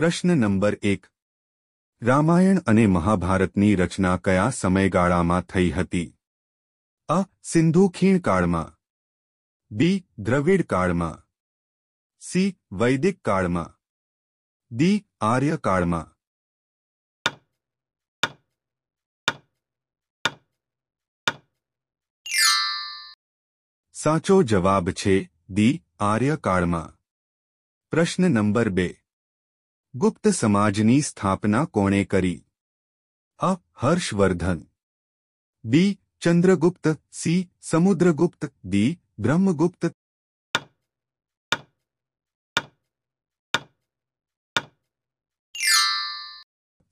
પ્રશ્ન નંબર 1. રામાયણ અને મહાભારતની રચના કયા સમયગાળામાં થઈ હતી? અ. સિંધુ ખીણ કાળમાં. બી. દ્રવિડ કાળમાં. સી. વૈદિક કાળમાં. ડી. આર્ય કાળમાં. સાચો જવાબ છે ડી. આર્ય કાળમાં. પ્રશ્ન નંબર 2. ગુપ્ત સમાજની સ્થાપના કોણે કરી? અ. હર્ષવર્ધન. બી. ચંદ્રગુપ્ત. સી. સમુદ્રગુપ્ત. ડી. બ્રહ્મગુપ્ત.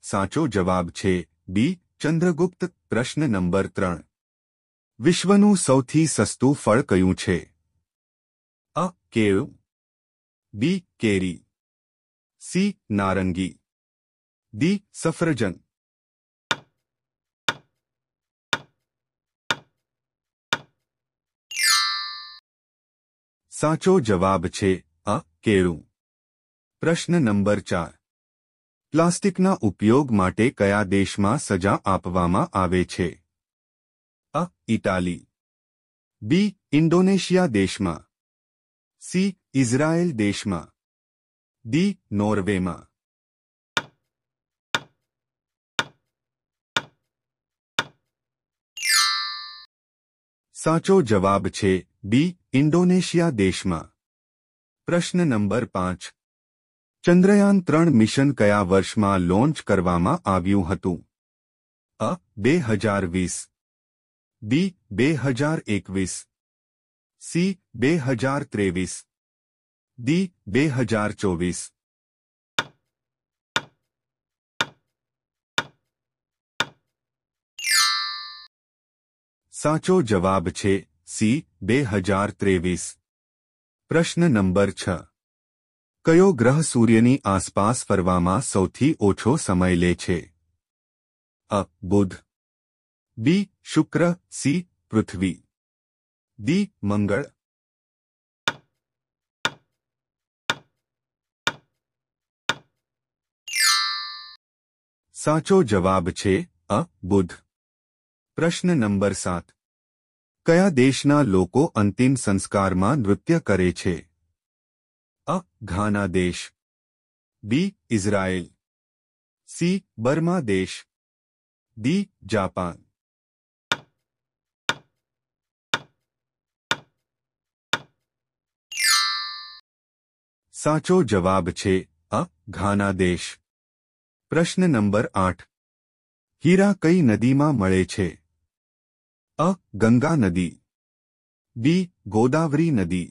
સાચો જવાબ છે બી. ચંદ્રગુપ્ત. પ્રશ્ન નંબર 3. વિશ્વનું સૌથી સસ્તું ફળ કયું છે? અ. કેળું. બી. કેરી. સી. નારંગી. ડી. સફરજન. સાચો જવાબ છે અ. કેળું. પ્રશ્ન નંબર 4. પ્લાસ્ટિકના ઉપયોગ માટે કયા દેશમાં સજા આપવામાં આવે છે? અ. ઇટાલી. બી. ઇન્ડોનેશિયા દેશમાં. સી. ઇઝરાયેલ દેશમાં. ડી. નોર્વેમાં. સાચો જવાબ છે બી. ઇન્ડોનેશિયા દેશમાં. પ્રશ્ન નંબર 5. ચંદ્રયાન-3 મિશન કયા વર્ષમાં લોન્ચ કરવામાં આવ્યું હતું? અ. 2020. બી. 2021. સી. 2023. ડી. 2024. સાચો જવાબ છે સી. 2023. પ્રશ્ન નંબર 6. કયો ગ્રહ સૂર્યની આસપાસ ફરવામાં સૌથી ઓછો સમય લે છે? અ. બુધ. બી. શુક્ર. સી. પૃથ્વી. ડી. મંગળ. સાચો જવાબ છે અ. બુધ. પ્રશ્ન નંબર 7. કયા દેશના લોકો અંતિમ સંસ્કારમાં નૃત્ય કરે છે? અ. ઘાના દેશ. બી. ઇઝરાયેલ. સી. બર્મા દેશ. ડી. જાપાન. સાચો જવાબ છે અ. ઘાના દેશ. પ્રશ્ન નંબર 8. હીરા કઈ નદીમાં મળે છે? અ. ગંગા નદી. બી. ગોદાવરી નદી.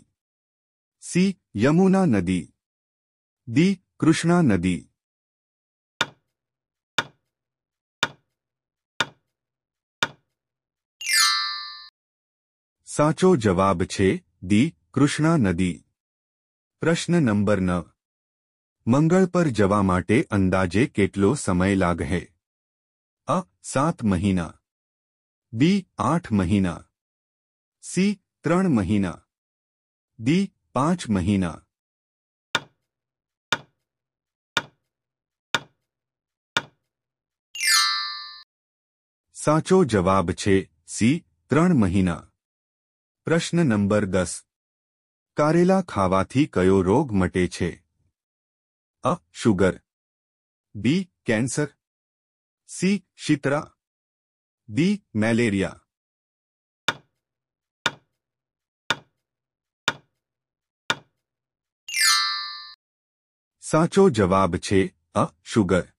સી. યમુના નદી. ડી. કૃષ્ણા નદી. સાચો જવાબ છે ડી. કૃષ્ણા નદી. પ્રશ્ન નંબર 9. મંગળ પર જવા માટે અંદાજે કેટલો સમય લાગશે? અ. 7 મહિના. બી. 8 મહિના. સી. 3 મહિના. ડી. 5 મહિના. સાચો જવાબ છે સી. 3 મહિના. પ્રશ્ન નંબર 10. કારેલા ખાવાથી કયો રોગ મટે છે? અ. શુગર. બી. કેન્સર. સી. શીતળા. ડી. મેલેરિયા. સાચો જવાબ છે અ. શુગર.